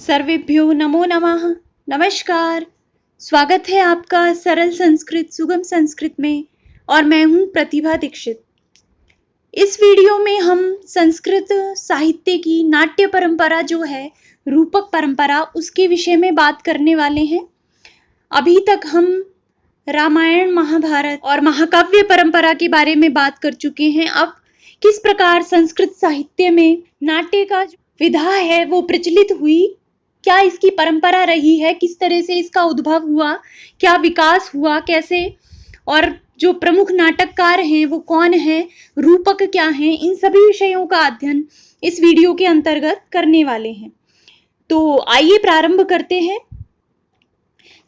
सर्वेभ्यो नमो नमः। नमस्कार, स्वागत है आपका सरल संस्कृत सुगम संस्कृत में और मैं हूं प्रतिभा दीक्षित। इस वीडियो में हम संस्कृत साहित्य की नाट्य परंपरा जो है रूपक परंपरा उसके विषय में बात करने वाले हैं। अभी तक हम रामायण महाभारत और महाकाव्य परंपरा के बारे में बात कर चुके हैं। अब किस प्रकार संस्कृत साहित्य में नाट्य का विधा है वो प्रचलित हुई, क्या इसकी परंपरा रही है, किस तरह से इसका उद्भव हुआ, क्या विकास हुआ, कैसे, और जो प्रमुख नाटककार हैं वो कौन हैं, रूपक क्या हैं, इन सभी विषयों का अध्ययन इस वीडियो के अंतर्गत करने वाले हैं। तो आइए प्रारंभ करते हैं।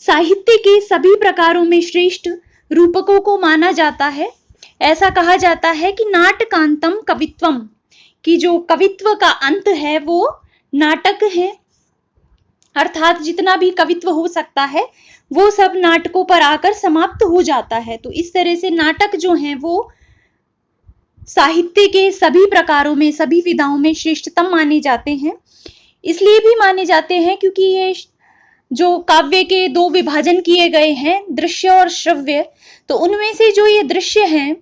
साहित्य के सभी प्रकारों में श्रेष्ठ रूपकों को माना जाता है। ऐसा कहा जाता है कि नाटकांतम कवित्वम, कि जो कवित्व का अंत है वो नाटक है, अर्थात जितना भी कवित्व हो सकता है वो सब नाटकों पर आकर समाप्त हो जाता है। तो इस तरह से नाटक जो हैं वो साहित्य के सभी प्रकारों में, सभी विधाओं में श्रेष्ठतम माने जाते हैं। इसलिए भी माने जाते हैं क्योंकि ये जो काव्य के दो विभाजन किए गए हैं, दृश्य और श्रव्य, तो उनमें से जो ये दृश्य हैं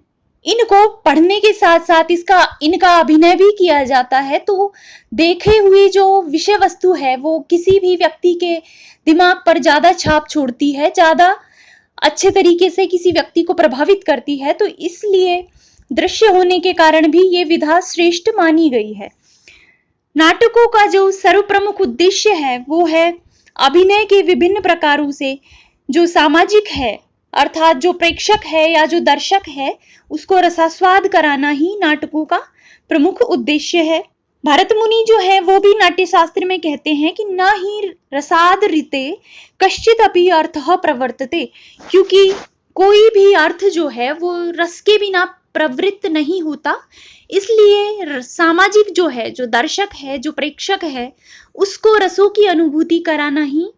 इनको पढ़ने के साथ साथ इनका अभिनय भी किया जाता है। तो देखे हुए जो विषय वस्तु है वो किसी भी व्यक्ति के दिमाग पर ज्यादा छाप छोड़ती है, ज्यादा अच्छे तरीके से किसी व्यक्ति को प्रभावित करती है। तो इसलिए दृश्य होने के कारण भी ये विधा श्रेष्ठ मानी गई है। नाटकों का जो सर्वप्रमुख उद्देश्य है वो है अभिनय के विभिन्न प्रकारों से जो सामाजिक है, अर्थात जो प्रेक्षक है या जो दर्शक है उसको रसास्वाद कराना ही नाटकों का प्रमुख उद्देश्य है। भरत मुनि जो है वो भी नाट्य शास्त्र में कहते हैं कि न ही रसाद रीते कश्चित अपि अर्थः प्रवर्तते, क्योंकि कोई भी अर्थ जो है वो रस के बिना प्रवृत्त नहीं होता। इसलिए सामाजिक जो है, जो दर्शक है, जो प्रेक्षक है, उसको रसों की अनुभूति कराना ही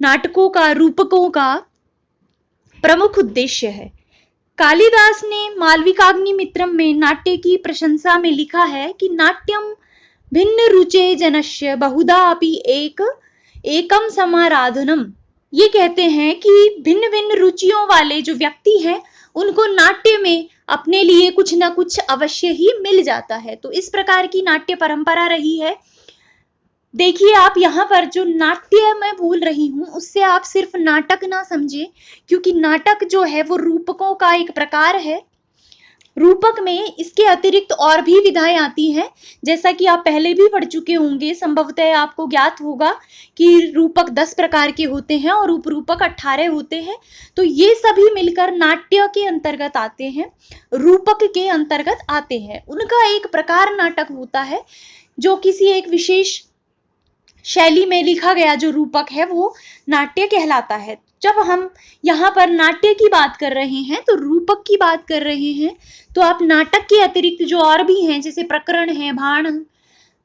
नाटकों का, रूपकों का प्रमुख उद्देश्य है। कालिदास ने मालविकाग्निमित्रम में नाट्य की प्रशंसा में लिखा है कि नाट्यम भिन्न रुचे जनस्य बहुधा अपि एकम समाराधनम। ये कहते हैं कि भिन्न भिन्न रुचियों वाले जो व्यक्ति हैं उनको नाट्य में अपने लिए कुछ ना कुछ अवश्य ही मिल जाता है। तो इस प्रकार की नाट्य परंपरा रही है। देखिए, आप यहाँ पर जो नाट्य मैं बोल रही हूँ उससे आप सिर्फ नाटक ना समझे, क्योंकि नाटक जो है वो रूपकों का एक प्रकार है। रूपक में इसके अतिरिक्त और भी विधाएं आती हैं, जैसा कि आप पहले भी पढ़ चुके होंगे। संभवतः आपको ज्ञात होगा कि रूपक 10 प्रकार के होते हैं और उपरूपक 18 होते हैं। तो ये सभी मिलकर नाट्य के अंतर्गत आते हैं, रूपक के अंतर्गत आते हैं। उनका एक प्रकार नाटक होता है जो किसी एक विशेष शैली में लिखा गया जो रूपक है वो नाट्य कहलाता है। जब हम यहाँ पर नाट्य की बात कर रहे हैं तो रूपक की बात कर रहे हैं, तो आप नाटक के अतिरिक्त जो और भी हैं जैसे प्रकरण है, भाण,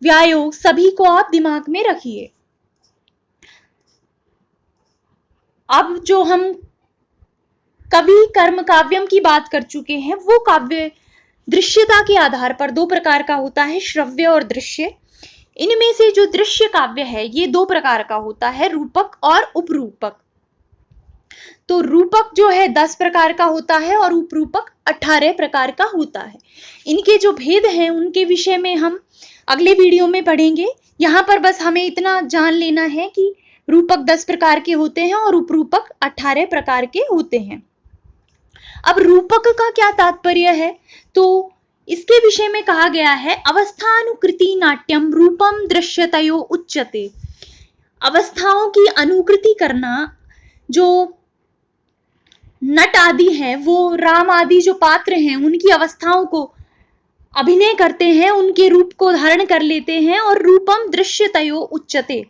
व्यायोग, सभी को आप दिमाग में रखिए। अब जो हम कवि कर्म काव्यम की बात कर चुके हैं, वो काव्य दृश्यता के आधार पर 2 प्रकार का होता है, श्रव्य और दृश्य। इनमें से जो दृश्य काव्य है ये 2 प्रकार का होता है, रूपक और उपरूपक। तो रूपक जो है 10 प्रकार का होता है और उपरूपक 18 प्रकार का होता है। इनके जो भेद हैं उनके विषय में हम अगले वीडियो में पढ़ेंगे। यहाँ पर बस हमें इतना जान लेना है कि रूपक 10 प्रकार के होते हैं और उपरूपक 18 प्रकार के होते हैं। अब रूपक का क्या तात्पर्य है, तो इसके विषय में कहा गया है अवस्थानुकृति नाट्यम रूपम दृश्यतयो उच्यते। अवस्थाओं की अनुकृति करना, जो नट आदि हैं वो राम आदि जो पात्र हैं उनकी अवस्थाओं को अभिनय करते हैं, उनके रूप को धारण कर लेते हैं, और रूपम दृश्यतयो उच्यते,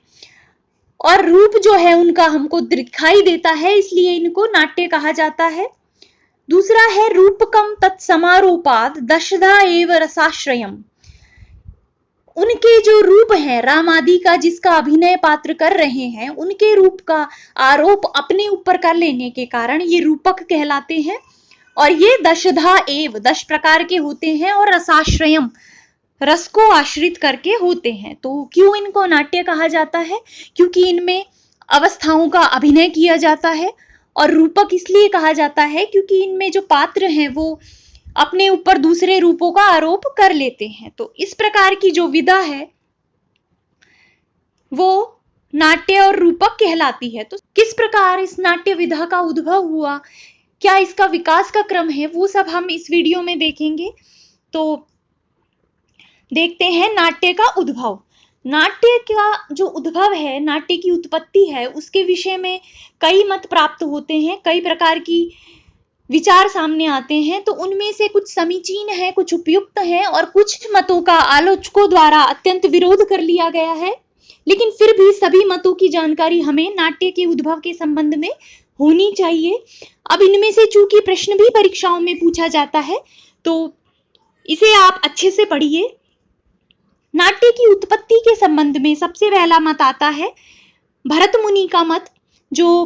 और रूप जो है उनका हमको दिखाई देता है, इसलिए इनको नाट्य कहा जाता है। दूसरा है रूपकम तत्समारोपाद दशधा एव रसाश्रयम। उनके जो रूप है राम आदि का, जिसका अभिनय पात्र कर रहे हैं, उनके रूप का आरोप अपने ऊपर कर लेने के कारण ये रूपक कहलाते हैं। और ये दशधा एव 10 प्रकार के होते हैं, और रसाश्रयम रस को आश्रित करके होते हैं। तो क्यों इनको नाट्य कहा जाता है? क्योंकि इनमें अवस्थाओं का अभिनय किया जाता है। और रूपक इसलिए कहा जाता है क्योंकि इनमें जो पात्र हैं वो अपने ऊपर दूसरे रूपों का आरोप कर लेते हैं। तो इस प्रकार की जो विधा है वो नाट्य और रूपक कहलाती है। तो किस प्रकार इस नाट्य विधा का उद्भव हुआ, क्या इसका विकास का क्रम है, वो सब हम इस वीडियो में देखेंगे। तो देखते हैं नाट्य का उद्भव। नाट्य का जो उद्भव है, नाट्य की उत्पत्ति है, उसके विषय में कई मत प्राप्त होते हैं, कई प्रकार की विचार सामने आते हैं। तो उनमें से कुछ समीचीन है, कुछ उपयुक्त है और कुछ मतों का आलोचकों द्वारा अत्यंत विरोध कर लिया गया है। लेकिन फिर भी सभी मतों की जानकारी हमें नाट्य के उद्भव के संबंध में होनी चाहिए। अब इनमें से चूंकि प्रश्न भी परीक्षाओं में पूछा जाता है तो इसे आप अच्छे से पढ़िए। नाट्य की उत्पत्ति के संबंध में सबसे पहला मत आता है भरत मुनि का मत, जो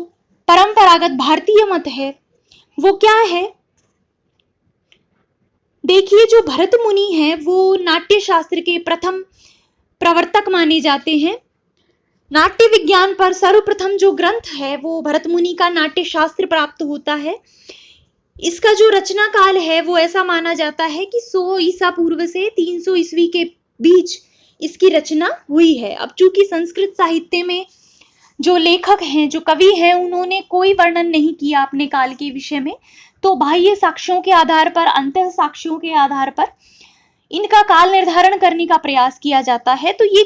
परंपरागत भारतीय मत है। वो क्या है? देखिए, जो भरत मुनि है वो नाट्य शास्त्र के प्रथम प्रवर्तक माने जाते हैं। नाट्य विज्ञान पर सर्वप्रथम जो ग्रंथ है वो भरत मुनि का नाट्य शास्त्र प्राप्त होता है। इसका जो रचना काल है वो ऐसा माना जाता है कि 100 ईसा पूर्व से 300 ईस्वी के बीच इसकी रचना हुई है। अब चूंकि संस्कृत साहित्य में जो लेखक हैं, जो कवि हैं, उन्होंने कोई वर्णन नहीं किया अपने काल के विषय में, तो बाह्य साक्ष्यों के आधार पर, अंतः साक्ष्यों के आधार पर इनका काल निर्धारण करने का प्रयास किया जाता है। तो ये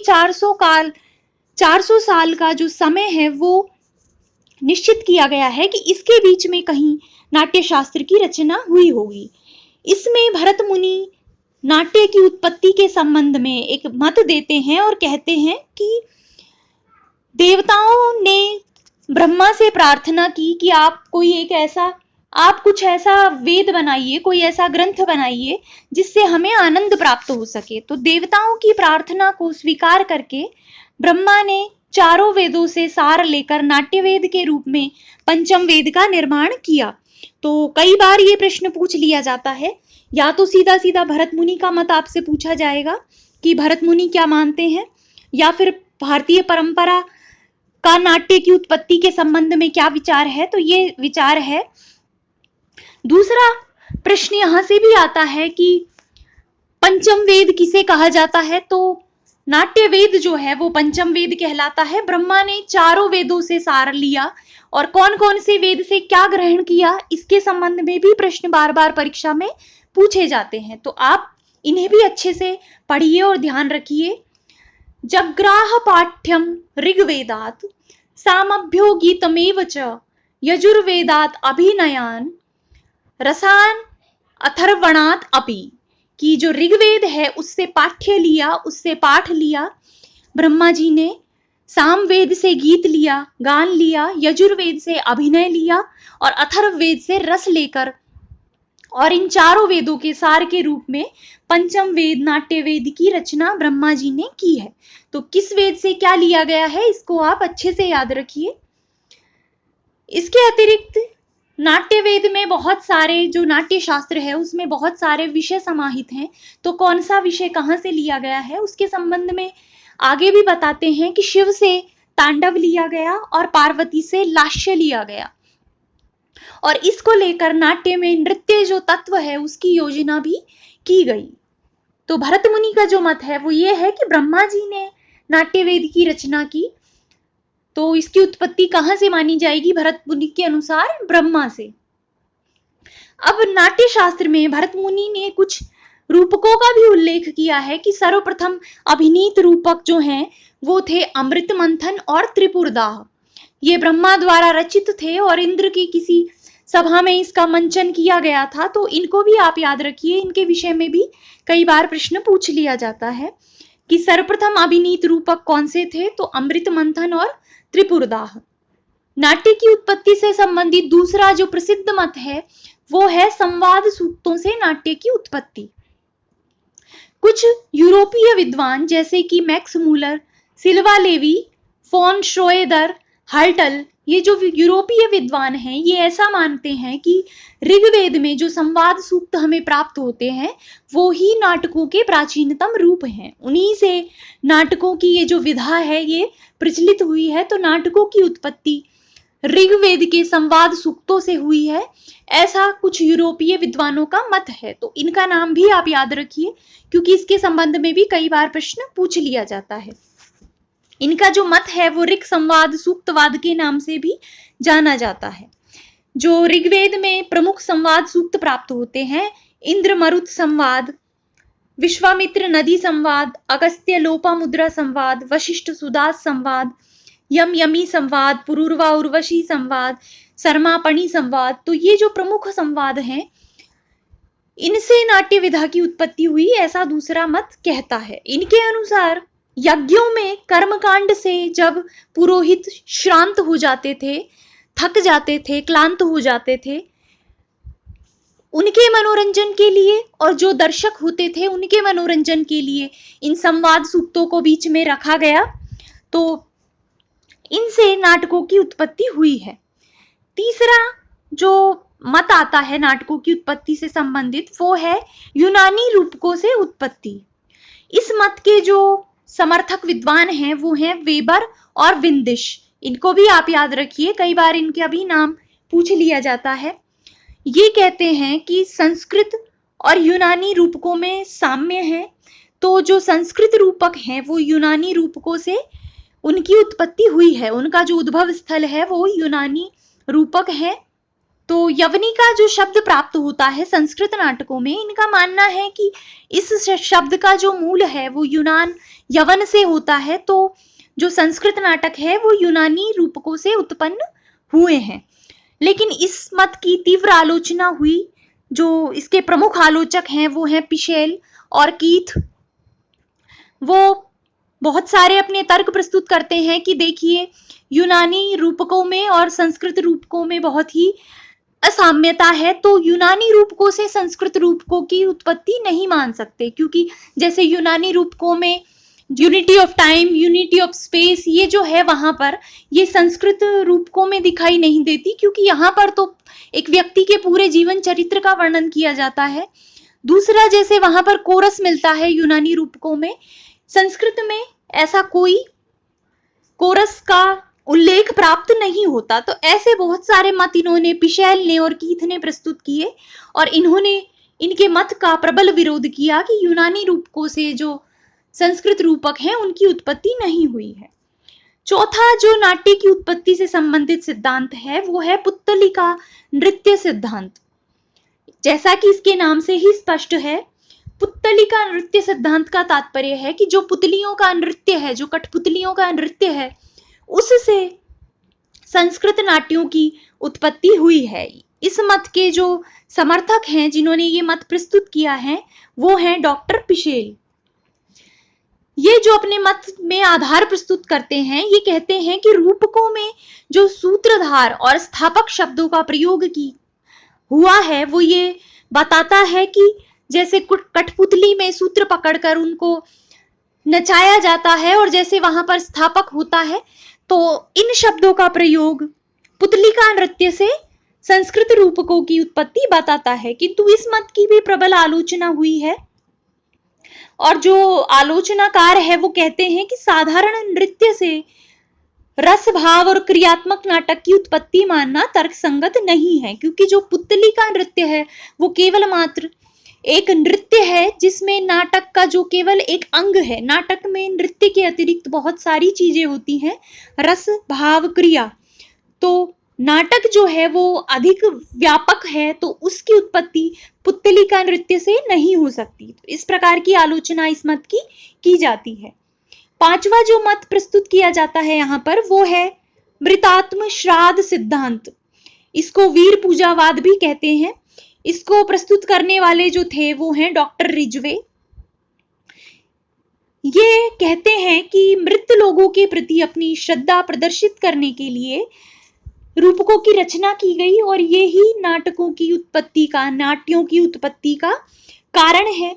400 साल का जो समय है वो निश्चित किया गया है कि इसके बीच में कहीं नाट्य शास्त्र की रचना हुई होगी। इसमें भरत मुनि नाट्य की उत्पत्ति के संबंध में एक मत देते हैं और कहते हैं कि देवताओं ने ब्रह्मा से प्रार्थना की कि आप कुछ ऐसा वेद बनाइए, कोई ऐसा ग्रंथ बनाइए जिससे हमें आनंद प्राप्त हो सके। तो देवताओं की प्रार्थना को स्वीकार करके ब्रह्मा ने चारों वेदों से सार लेकर नाट्य वेद के रूप में पंचम वेद का निर्माण किया। तो कई बार ये प्रश्न पूछ लिया जाता है, या तो सीधा सीधा भरत मुनि का मत आपसे पूछा जाएगा कि भरत मुनि क्या मानते हैं, या फिर भारतीय परंपरा का नाट्य की उत्पत्ति के संबंध में क्या विचार है। तो ये विचार है। दूसरा प्रश्न यहां से भी आता है कि पंचम वेद किसे कहा जाता है। तो नाट्य वेद जो है वो पंचम वेद कहलाता है। ब्रह्मा ने चारों वेदों से सार लिया और कौन कौन से वेद से क्या ग्रहण किया, इसके संबंध में भी प्रश्न बार बार परीक्षा में पूछे जाते हैं। तो आप इन्हें भी अच्छे से पढ़िए और ध्यान रखिए। जग्राह पाठ्यम ऋग्वेदात सामभ्यो गीतमेव च यजुर्वेदात अभिनयान रसान अथर्वणात अपि, कि जो ऋग्वेद है उससे पाठ्य लिया, उससे पाठ लिया ब्रह्मा जी ने, सामवेद से गीत लिया, गान लिया, यजुर्वेद से अभिनय लिया और अथर्ववेद से रस लेकर, और इन चारों वेदों के सार के रूप में पंचम वेद नाट्य वेद की रचना ब्रह्मा जी ने की है। तो किस वेद से क्या लिया गया है इसको आप अच्छे से याद रखिए। इसके अतिरिक्त नाट्य वेद में बहुत सारे, जो नाट्य शास्त्र है उसमें बहुत सारे विषय समाहित हैं। तो कौन सा विषय कहाँ से लिया गया है उसके संबंध में आगे भी बताते हैं कि शिव से तांडव लिया गया और पार्वती से लास्य लिया गया, और इसको लेकर नाट्य में नृत्य जो तत्व है उसकी योजना भी की गई। तो भरत मुनि का जो मत है वो ये है कि ब्रह्मा जी ने नाट्य वेद की रचना की। तो इसकी उत्पत्ति कहां से मानी जाएगी? भरत मुनि के अनुसार ब्रह्मा से। अब नाट्य शास्त्र में भरत मुनि ने कुछ रूपकों का भी उल्लेख किया है कि सर्वप्रथम अभिनीत रूपक जो हैं वो थे अमृत मंथन और त्रिपुरदाह। ये ब्रह्मा द्वारा रचित थे और इंद्र की किसी सभा में इसका मंचन किया गया था। तो इनको भी आप याद रखिए, इनके विषय में भी कई बार प्रश्न पूछ लिया जाता है कि सर्वप्रथम अभिनीत रूपक कौन से थे। तो अमृत मंथन और त्रिपुरदाह। नाट्य की उत्पत्ति से संबंधित दूसरा जो प्रसिद्ध मत है वो है संवाद सूक्तों से नाट्य की उत्पत्ति। कुछ यूरोपीय विद्वान जैसे कि मैक्स मूलर, सिल्वा लेवी, फोन श्रोएदर, हर्टल, ये जो यूरोपीय विद्वान हैं ये ऐसा मानते हैं कि ऋग्वेद में जो संवाद सूक्त हमें प्राप्त होते हैं वो ही नाटकों के प्राचीनतम रूप हैं। उन्हीं से नाटकों की ये जो विधा है ये प्रचलित हुई है। तो नाटकों की उत्पत्ति ऋग्वेद के संवाद सूक्तों से हुई है, ऐसा कुछ यूरोपीय विद्वानों का मत है। तो इनका नाम भी आप याद रखिए क्योंकि इसके संबंध में भी कई बार प्रश्न पूछ लिया जाता है। इनका जो मत है वो ऋग संवाद सूक्तवाद के नाम से भी जाना जाता है। जो ऋग्वेद में प्रमुख संवाद सूक्त प्राप्त होते हैं, इंद्र मरुत संवाद, विश्वामित्र नदी संवाद, अगस्त्य लोपामुद्रा संवाद, वशिष्ठ सुदास संवाद, यम यमी संवाद, पुरूरवा उर्वशी संवाद, सरमापणी संवाद। तो ये जो प्रमुख संवाद हैं इनसे नाट्य विधा की उत्पत्ति हुई, ऐसा दूसरा मत कहता है। इनके अनुसार यज्ञों में कर्मकांड से जब पुरोहित श्रांत हो जाते थे, थक जाते थे, क्लांत हो जाते थे, उनके मनोरंजन के लिए और जो दर्शक होते थे उनके मनोरंजन के लिए इन संवाद सूक्तों को बीच में रखा गया। तो इनसे नाटकों की उत्पत्ति हुई है। तीसरा जो मत आता है नाटकों की उत्पत्ति से संबंधित वो है यूनानी रूपकों से उत्पत्ति। इस मत के जो समर्थक विद्वान हैं वो हैं वेबर और विंदिश। इनको भी आप याद रखिए, कई बार इनका भी नाम पूछ लिया जाता है। ये कहते हैं कि संस्कृत और यूनानी रूपकों में साम्य है, तो जो संस्कृत रूपक हैं वो यूनानी रूपकों से उनकी उत्पत्ति हुई है, उनका जो उद्भव स्थल है वो यूनानी रूपक है। तो यवनी का जो शब्द प्राप्त होता है संस्कृत नाटकों में, इनका मानना है कि इस शब्द का जो मूल है वो यूनान यवन से होता है। तो जो संस्कृत नाटक है वो यूनानी रूपकों से उत्पन्न हुए हैं। लेकिन इस मत की तीव्र आलोचना हुई। जो इसके प्रमुख आलोचक हैं वो हैं पिशेल और कीथ। वो बहुत सारे अपने तर्क प्रस्तुत करते हैं कि देखिए यूनानी रूपकों में और संस्कृत रूपकों में बहुत ही असाम्यता है, तो यूनानी रूपकों से संस्कृत रूपकों की उत्पत्ति नहीं मान सकते, क्योंकि जैसे यूनानी रूपकों में unity of time, unity of space ये जो है वहां पर ये संस्कृत रूपकों में दिखाई नहीं देती, क्योंकि यहाँ पर तो एक व्यक्ति के पूरे जीवन चरित्र का वर्णन किया जाता है। दूसरा, जैसे वहां पर कोरस मिलता है यूनानी रूपकों में, संस्कृत में ऐसा कोई कोरस का उल्लेख प्राप्त नहीं होता। तो ऐसे बहुत सारे मत इन्होंने, पिशेल ने और कीथ ने प्रस्तुत किए और इन्होंने इनके मत का प्रबल विरोध किया कि यूनानी रूपकों से जो संस्कृत रूपक हैं उनकी उत्पत्ति नहीं हुई है। चौथा जो नाट्य की उत्पत्ति से संबंधित सिद्धांत है वो है पुत्तलिका नृत्य सिद्धांत। जैसा कि इसके नाम से ही स्पष्ट है, पुत्तलिका नृत्य सिद्धांत का तात्पर्य है कि जो पुतलियों का नृत्य है, जो कठपुतलियों का नृत्य है, उससे संस्कृत नाट्यों की उत्पत्ति हुई है। इस मत के जो समर्थक हैं जिन्होंने ये मत प्रस्तुत किया है वो हैं डॉक्टर पिशेल। ये जो अपने मत में आधार प्रस्तुत करते हैं, ये कहते हैं कि रूपकों में जो सूत्रधार और स्थापक शब्दों का प्रयोग की हुआ है वो ये बताता है कि जैसे कठपुतली में सूत्र पकड़कर उनको नचाया जाता है और जैसे वहां पर स्थापक होता है, तो इन शब्दों का प्रयोग पुतलिका नृत्य से संस्कृत रूपकों की उत्पत्ति बताता है। किंतु इस मत की भी प्रबल आलोचना हुई है और जो आलोचनाकार है वो कहते हैं कि साधारण नृत्य से रस भाव और क्रियात्मक नाटक की उत्पत्ति मानना तर्कसंगत नहीं है, क्योंकि जो पुतलिका नृत्य है वो केवल मात्र एक नृत्य है जिसमें नाटक का जो केवल एक अंग है। नाटक में नृत्य के अतिरिक्त बहुत सारी चीजें होती हैं, रस भाव क्रिया। तो नाटक जो है वो अधिक व्यापक है, तो उसकी उत्पत्ति पुत्तलिका नृत्य से नहीं हो सकती। तो इस प्रकार की आलोचना इस मत की जाती है। पांचवा जो मत प्रस्तुत किया जाता है यहाँ पर वो है मृतात्म श्राद्ध सिद्धांत। इसको वीर पूजावाद भी कहते हैं। इसको प्रस्तुत करने वाले जो थे वो हैं डॉक्टर रिजवे। ये कहते हैं कि मृत लोगों के प्रति अपनी श्रद्धा प्रदर्शित करने के लिए रूपकों की रचना की गई और ये ही नाटकों की उत्पत्ति का, नाट्यों की उत्पत्ति का कारण है।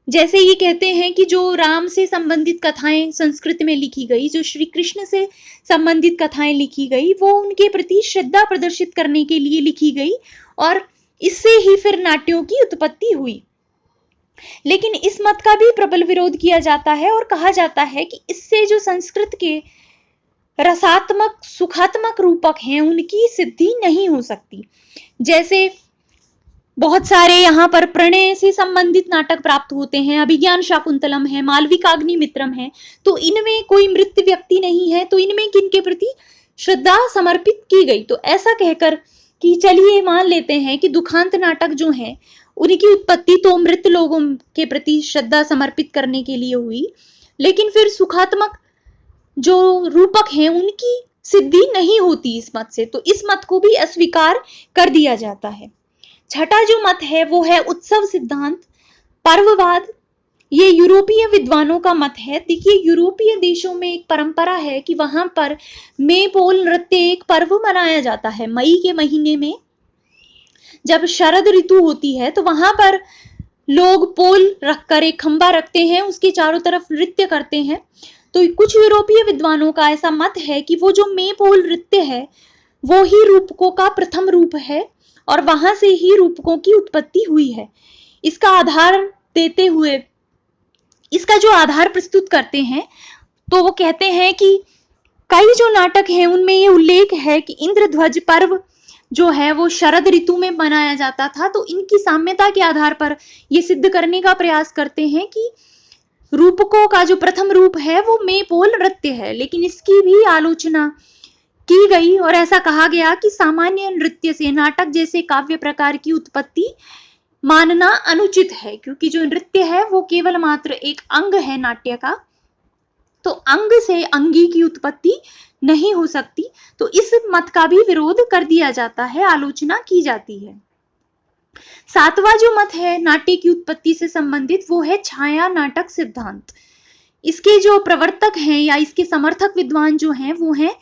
जैसे ये कहते हैं कि जो राम से संबंधित कथाएं संस्कृत में लिखी गई, जो श्री कृष्ण से संबंधित कथाएं लिखी गई, वो उनके प्रति श्रद्धा प्रदर्शित करने के लिए लिखी गई और इससे ही फिर नाट्यों की उत्पत्ति हुई। लेकिन इस मत का भी प्रबल विरोध किया जाता है और कहा जाता है कि इससे जो संस्कृत के रसात्मक सुखात्मक रूपक हैं उनकी सिद्धि नहीं हो सकती। जैसे बहुत सारे यहाँ पर प्रणय से संबंधित नाटक प्राप्त होते हैं, अभिज्ञान शाकुंतलम है, मालविकाग्निमित्रम है, तो इनमें कोई मृत व्यक्ति नहीं है, तो इनमें किनके प्रति श्रद्धा समर्पित की गई। तो ऐसा कहकर कि चलिए मान लेते हैं कि दुखांत नाटक जो है उनकी उत्पत्ति तो मृत लोगों के प्रति श्रद्धा समर्पित करने के लिए हुई, लेकिन फिर सुखात्मक जो रूपक हैं उनकी सिद्धि नहीं होती इस मत से, तो इस मत को भी अस्वीकार कर दिया जाता है। छठा जो मत है वो है उत्सव सिद्धांत, पर्ववाद। ये यूरोपीय विद्वानों का मत है। देखिए, यूरोपीय देशों में एक परंपरा है कि वहां पर मेपोल नृत्य एक पर्व मनाया जाता है। मई के महीने में जब शरद ऋतु होती है तो वहां पर लोग पोल रखकर एक खंबा रखते हैं, उसके चारों तरफ नृत्य करते हैं। तो कुछ यूरोपीय विद्वानों का ऐसा मत है कि वो जो मेपोल नृत्य है वो ही रूपकों का प्रथम रूप है और वहां से ही रूपकों की उत्पत्ति हुई है। इसका आधार देते हुए, इसका जो आधार प्रस्तुत करते हैं तो वो कहते हैं कि कई जो नाटक हैं उनमें ये उल्लेख है कि इंद्रध्वज पर्व जो है वो शरद ऋतु में मनाया जाता था। तो इनकी साम्यता के आधार पर ये सिद्ध करने का प्रयास करते हैं कि रूपकों का जो प्रथम रूप है वो मेपोल नृत्य है। लेकिन इसकी भी आलोचना की गई और ऐसा कहा गया कि सामान्य नृत्य से नाटक जैसे काव्य प्रकार की उत्पत्ति मानना अनुचित है, क्योंकि जो नृत्य है वो केवल मात्र एक अंग है नाट्य का, तो अंग से अंगी की उत्पत्ति नहीं हो सकती। तो इस मत का भी विरोध कर दिया जाता है, आलोचना की जाती है। सातवां जो मत है नाट्य की उत्पत्ति से संबंधित वो है छाया नाटक सिद्धांत। इसके जो प्रवर्तक हैं या इसके समर्थक विद्वान जो हैं वो हैं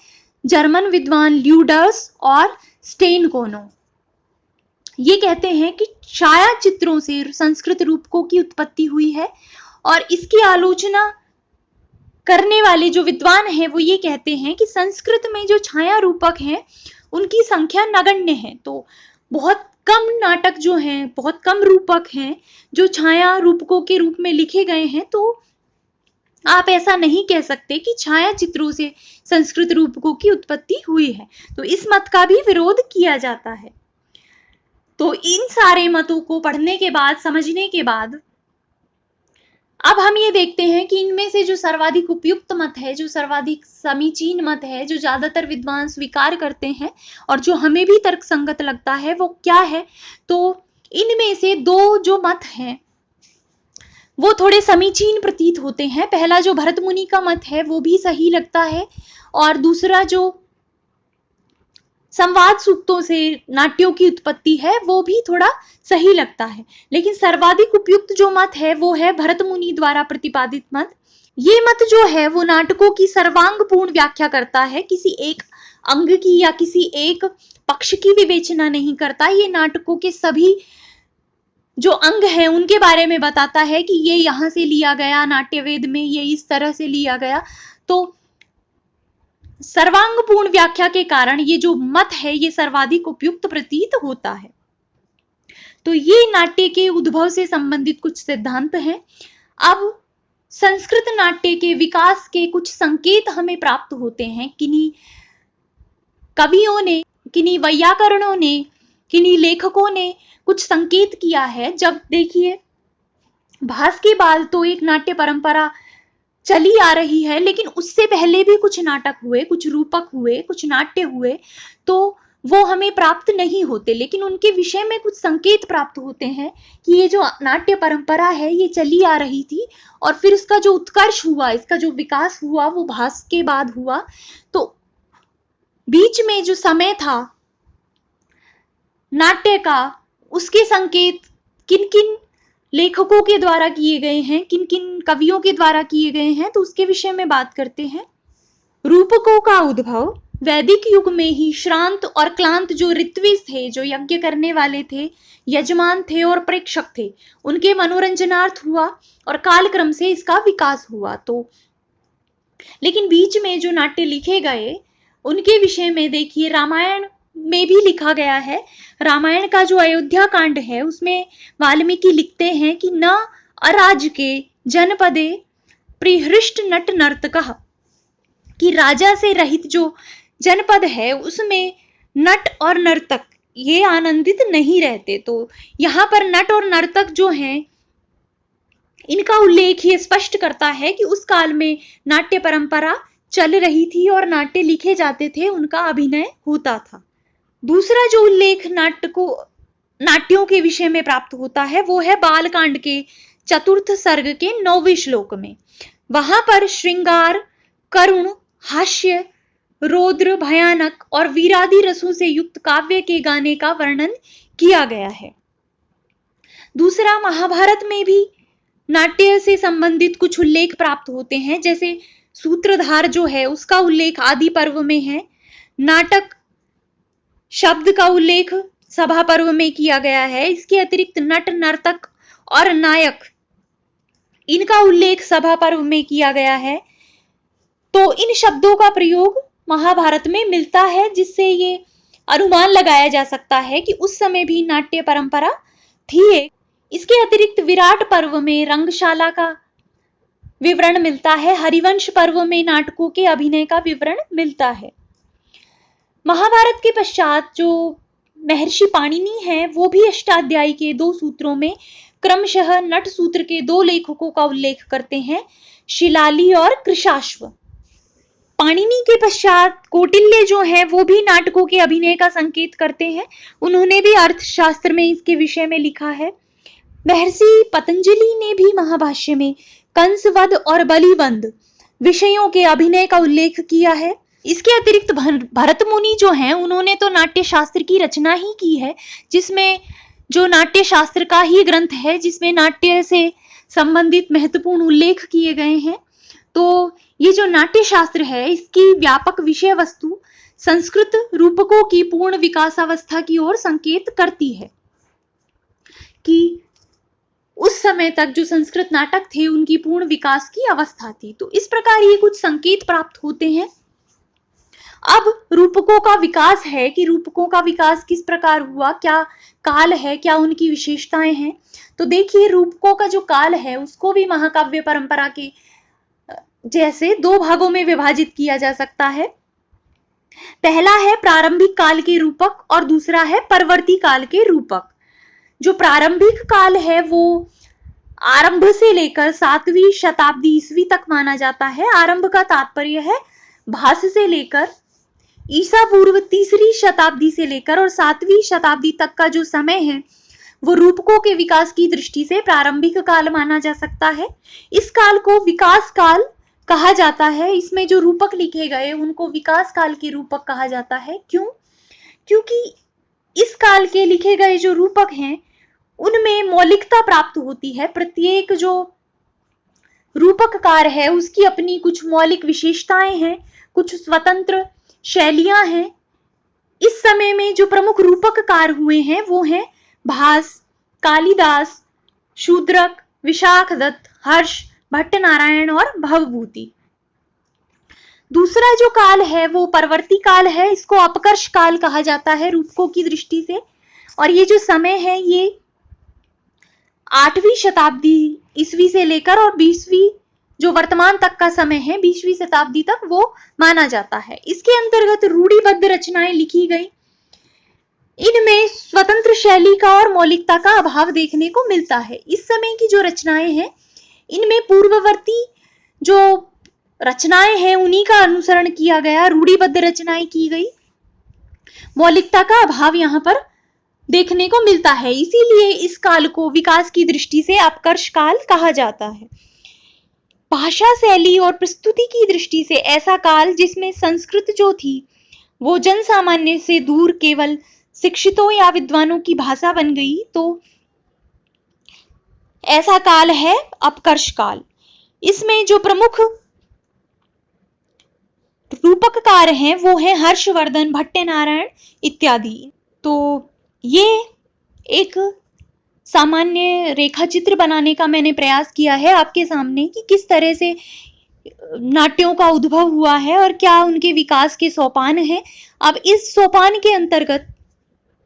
जर्मन विद्वान ल्यूडर्स और स्टेनकोनो। ये कहते हैं कि छाया चित्रों से संस्कृत रूपकों की उत्पत्ति हुई है और इसकी आलोचना करने वाले जो विद्वान हैं वो ये कहते हैं कि संस्कृत में जो छाया रूपक हैं उनकी संख्या नगण्य है। तो बहुत कम नाटक जो हैं, बहुत कम रूपक हैं जो छाया रूपकों के रूप में लिखे गए हैं। तो आप ऐसा नहीं कह सकते कि छाया चित्रों से संस्कृत रूपकों की उत्पत्ति हुई है। तो इस मत का भी विरोध किया जाता है। तो इन सारे मतों को पढ़ने के बाद, समझने के बाद अब हम ये देखते हैं कि इनमें से जो सर्वाधिक उपयुक्त मत है, जो सर्वाधिक समीचीन मत है, जो ज्यादातर विद्वान स्वीकार करते हैं और जो हमें भी तर्कसंगत लगता है वो क्या है। तो इनमें से दो जो मत हैं वो थोड़े समीचीन प्रतीत होते हैं। पहला जो भरत मुनि का मत है वो भी सही लगता है और दूसरा जो संवाद सूक्तों से नाट्यों की उत्पत्ति है वो भी थोड़ा सही लगता है। लेकिन सर्वाधिक उपयुक्त जो मत है वो है भरत मुनि द्वारा प्रतिपादित मत। ये मत जो है वो नाटकों की सर्वांगपूर्ण व्याख्या करता है, किसी एक अंग की या किसी एक पक्ष की विवेचना नहीं करता। ये नाटकों के सभी जो अंग हैं उनके बारे में बताता है कि ये यहां से लिया गया, नाट्यवेद में ये इस तरह से लिया गया। तो सर्वांगपूर्ण व्याख्या के कारण ये जो मत है ये सर्वाधिक उपयुक्त प्रतीत होता है। तो ये नाट्य के उद्भव से संबंधित कुछ सिद्धांत हैं। अब संस्कृत नाट्य के विकास के कुछ संकेत हमें प्राप्त होते हैं। किन्हीं कवियों ने, किन्हीं वैयाकरणों ने, किन्हीं लेखकों ने कुछ संकेत किया है। जब देखिए भास के बाल तो एक नाट्य परंपरा चली आ रही है, लेकिन उससे पहले भी कुछ नाटक हुए, कुछ रूपक हुए, कुछ नाट्य हुए, तो वो हमें प्राप्त नहीं होते, लेकिन उनके विषय में कुछ संकेत प्राप्त होते हैं कि ये जो नाट्य परंपरा है ये चली आ रही थी और फिर इसका जो उत्कर्ष हुआ, इसका जो विकास हुआ वो भास के बाद हुआ। तो बीच में जो समय था नाट्य का, उसके संकेत किन किन लेखकों के द्वारा किए गए हैं, किन किन कवियों के द्वारा किए गए हैं, तो उसके विषय में बात करते हैं। रूपकों का उद्भव, वैदिक युग में ही श्रांत और क्लांत जो ऋत्विज थे, जो यज्ञ करने वाले थे, यजमान थे और प्रेक्षक थे, उनके मनोरंजनार्थ हुआ और कालक्रम से इसका विकास हुआ। तो लेकिन बीच में जो नाट्य लिखे गए उनके विषय में देखिए, रामायण में भी लिखा गया है। रामायण का जो अयोध्या कांड है उसमें वाल्मीकि लिखते हैं कि न अराज के जनपदे प्रिहृष्ट नट नर्तकः, कि राजा से रहित जो जनपद है उसमें नट और नर्तक ये आनंदित नहीं रहते। तो यहाँ पर नट और नर्तक जो हैं इनका उल्लेख ये स्पष्ट करता है कि उस काल में नाट्य परंपरा चल रही थी और नाट्य लिखे जाते थे, उनका अभिनय होता था। दूसरा जो उल्लेख नाट्यों के विषय में प्राप्त होता है वो है बालकांड के 4th सर्ग के 9वें श्लोक में। वहां पर श्रृंगार, करुण, हास्य, रौद्र, भयानक और वीरादि रसों से युक्त काव्य के गाने का वर्णन किया गया है। दूसरा, महाभारत में भी नाट्य से संबंधित कुछ उल्लेख प्राप्त होते हैं, जैसे सूत्रधार जो है उसका उल्लेख आदि पर्व में है। नाटक शब्द का उल्लेख सभा पर्व में किया गया है। इसके अतिरिक्त नट, नर्तक और नायक इनका उल्लेख सभा पर्व में किया गया है। तो इन शब्दों का प्रयोग महाभारत में मिलता है, जिससे ये अनुमान लगाया जा सकता है कि उस समय भी नाट्य परंपरा थी। इसके अतिरिक्त विराट पर्व में रंगशाला का विवरण मिलता है। हरिवंश पर्व में नाटकों के अभिनय का विवरण मिलता है। महाभारत के पश्चात जो महर्षि पाणिनि हैं वो भी अष्टाध्यायी के 2 सूत्रों में क्रमशः नट सूत्र के 2 लेखकों का उल्लेख करते हैं, शिलाली और कृशाश्व। पाणिनि के पश्चात कौटिल्य जो है वो भी नाटकों के अभिनय का संकेत करते हैं। उन्होंने भी अर्थशास्त्र में इसके विषय में लिखा है। महर्षि पतंजलि ने भी महाभाष्य में कंसवध और बलिवंद विषयों के अभिनय का उल्लेख किया है। इसके अतिरिक्त भरत मुनि जो हैं उन्होंने तो नाट्य शास्त्र की रचना ही की है, जिसमें जो नाट्य शास्त्र का ही ग्रंथ है जिसमें नाट्य से संबंधित महत्वपूर्ण उल्लेख किए गए हैं। तो ये जो नाट्य शास्त्र है इसकी व्यापक विषय वस्तु संस्कृत रूपकों की पूर्ण विकासावस्था की ओर संकेत करती है कि उस समय तक जो संस्कृत नाटक थे उनकी पूर्ण विकास की अवस्था थी। तो इस प्रकार ये कुछ संकेत प्राप्त होते हैं। अब रूपकों का विकास है कि रूपकों का विकास किस प्रकार हुआ, क्या काल है, क्या उनकी विशेषताएं हैं। तो देखिए, रूपकों का जो काल है उसको भी महाकाव्य परंपरा के जैसे 2 भागों में विभाजित किया जा सकता है। पहला है प्रारंभिक काल के रूपक और दूसरा है परवर्ती काल के रूपक। जो प्रारंभिक काल है वो आरंभ से लेकर 7वीं शताब्दी ईस्वी तक माना जाता है। आरंभ का तात्पर्य है भास से लेकर ईसा पूर्व 3री शताब्दी से लेकर और 7वीं शताब्दी तक का जो समय है वो रूपकों के विकास की दृष्टि से प्रारंभिक काल माना जा सकता है। इस काल को विकास काल कहा जाता है। इसमें जो रूपक लिखे गए उनको विकास काल के रूपक कहा जाता है। क्यों? क्योंकि इस काल के लिखे गए जो रूपक हैं उनमें मौलिकता प्राप्त होती है। प्रत्येक जो रूपककार है उसकी अपनी कुछ मौलिक विशेषताएं हैं, कुछ स्वतंत्र शैलियां हैं। इस समय में जो प्रमुख रूपककार हुए हैं वो हैं भास, कालिदास, शूद्रक, विशाखदत्त, हर्ष, भट्टनारायण और भवभूति। दूसरा जो काल है वो परवर्ती काल है। इसको अपकर्ष काल कहा जाता है रूपकों की दृष्टि से। और ये जो समय है ये 8वीं शताब्दी ईस्वी से लेकर और 20वीं जो वर्तमान तक का समय है 20वीं शताब्दी तक वो माना जाता है। इसके अंतर्गत रूढ़िबद्ध रचनाएं लिखी गई। इनमें स्वतंत्र शैली का और मौलिकता का अभाव देखने को मिलता है। इस समय की जो रचनाएं हैं इनमें पूर्ववर्ती जो रचनाएं हैं उन्हीं का अनुसरण किया गया, रूढ़िबद्ध रचनाएं की गई। मौलिकता का अभाव यहाँ पर देखने को मिलता है। इसीलिए इस काल को विकास की दृष्टि से अपकर्ष काल कहा जाता है। भाषा शैली और प्रस्तुति की दृष्टि से ऐसा काल जिसमें संस्कृत जो थी वो जन सामान्य से दूर केवल शिक्षितों या विद्वानों की भाषा बन गई, तो ऐसा काल है अपकर्ष काल। इसमें जो प्रमुख रूपककार रूपककार हैं वो हैं हर्षवर्धन, भट्टनारायण इत्यादि। तो ये एक सामान्य रेखा चित्र बनाने का मैंने प्रयास किया है आपके सामने कि किस तरह से नाट्यों का उद्भव हुआ है और क्या उनके विकास के सोपान हैं। अब इस सोपान के अंतर्गत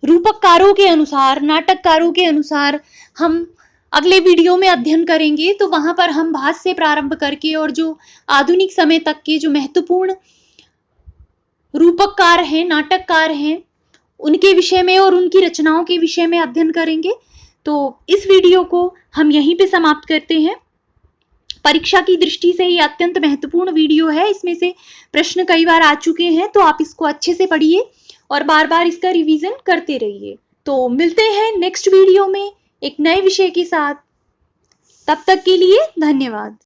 रूपककारों के अनुसार, नाटककारों के अनुसार हम अगले वीडियो में अध्ययन करेंगे। तो वहां पर हम भास से प्रारंभ करके और जो आधुनिक समय तक के जो महत्वपूर्ण रूपककार हैं, नाटककार हैं, उनके विषय में और उनकी रचनाओं के विषय में अध्ययन करेंगे। तो इस वीडियो को हम यहीं पे समाप्त करते हैं। परीक्षा की दृष्टि से ये अत्यंत महत्वपूर्ण वीडियो है। इसमें से प्रश्न कई बार आ चुके हैं, तो आप इसको अच्छे से पढ़िए और बार बार इसका रिवीजन करते रहिए। तो मिलते हैं नेक्स्ट वीडियो में एक नए विषय के साथ। तब तक के लिए धन्यवाद।